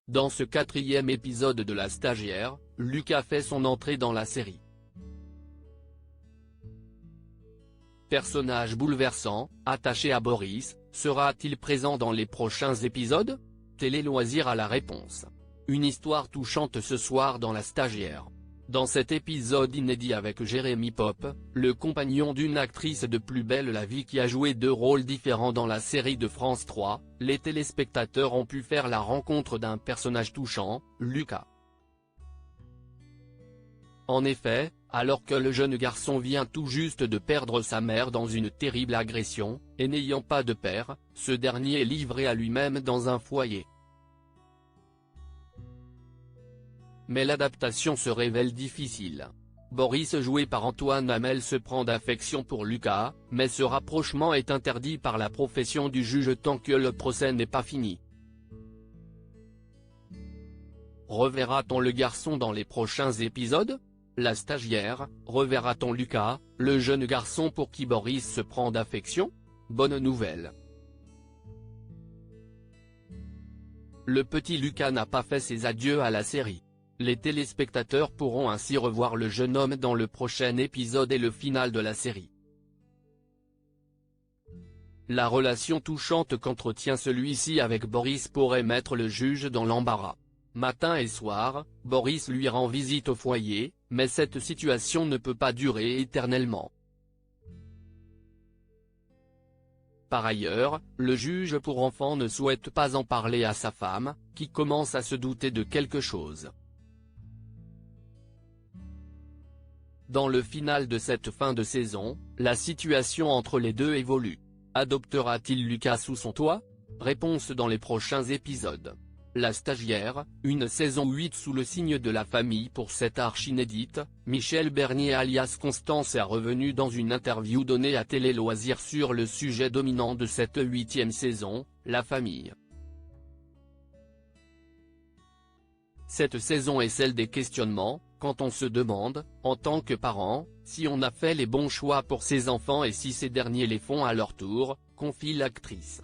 Dans ce 4e épisode de La Stagiaire, Lucas fait son entrée dans la série. Personnage bouleversant, attaché à Boris, sera-t-il présent dans les prochains épisodes? Télé Loisirs a la réponse. Une histoire touchante ce soir dans La Stagiaire. Dans cet épisode inédit avec Jérémy Pop, le compagnon d'une actrice de Plus belle la vie qui a joué 2 rôles différents dans la série de France 3, les téléspectateurs ont pu faire la rencontre d'un personnage touchant, Lucas. En effet, alors que le jeune garçon vient tout juste de perdre sa mère dans une terrible agression, et n'ayant pas de père, ce dernier est livré à lui-même dans un foyer. Mais l'adaptation se révèle difficile. Boris joué par Antoine Hamel se prend d'affection pour Lucas, mais ce rapprochement est interdit par la profession du juge tant que le procès n'est pas fini. Reverra-t-on le garçon dans les prochains épisodes? La Stagiaire, reverra-t-on Lucas, le jeune garçon pour qui Boris se prend d'affection? Bonne nouvelle. Le petit Lucas n'a pas fait ses adieux à la série. Les téléspectateurs pourront ainsi revoir le jeune homme dans le prochain épisode et le final de la série. La relation touchante qu'entretient celui-ci avec Boris pourrait mettre le juge dans l'embarras. Matin et soir, Boris lui rend visite au foyer, mais cette situation ne peut pas durer éternellement. Par ailleurs, le juge pour enfants ne souhaite pas en parler à sa femme, qui commence à se douter de quelque chose. Dans le final de cette fin de saison, la situation entre les deux évolue. Adoptera-t-il Lucas sous son toit? Réponse dans les prochains épisodes. La Stagiaire, une saison 8 sous le signe de la famille pour cette arche inédite, Michel Bernier alias Constance est revenu dans une interview donnée à Télé Loisirs sur le sujet dominant de cette 8e saison, la famille. Cette saison est celle des questionnements, quand on se demande, en tant que parent, si on a fait les bons choix pour ses enfants et si ces derniers les font à leur tour, confie l'actrice.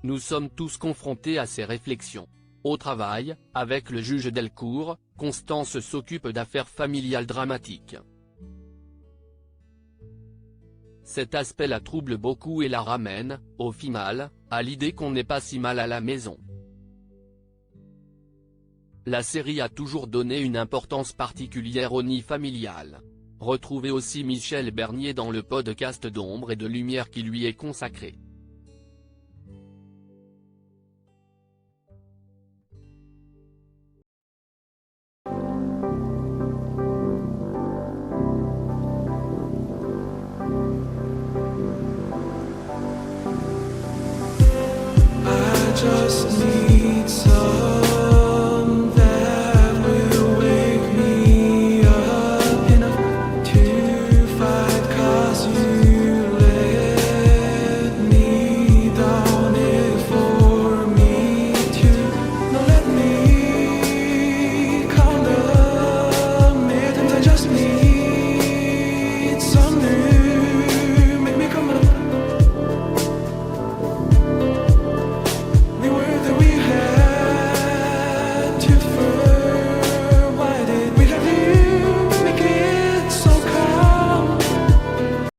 Nous sommes tous confrontés à ces réflexions. Au travail, avec le juge Delcourt, Constance s'occupe d'affaires familiales dramatiques. Cet aspect la trouble beaucoup et la ramène, au final, à l'idée qu'on n'est pas si mal à la maison. La série a toujours donné une importance particulière au nid familial. Retrouvez aussi Michel Bernier dans le podcast d'Ombre et de Lumière qui lui est consacré. Just need some that will wake me up enough to fight, 'cause you let me down it for me to. Now let me count the mittens I just need.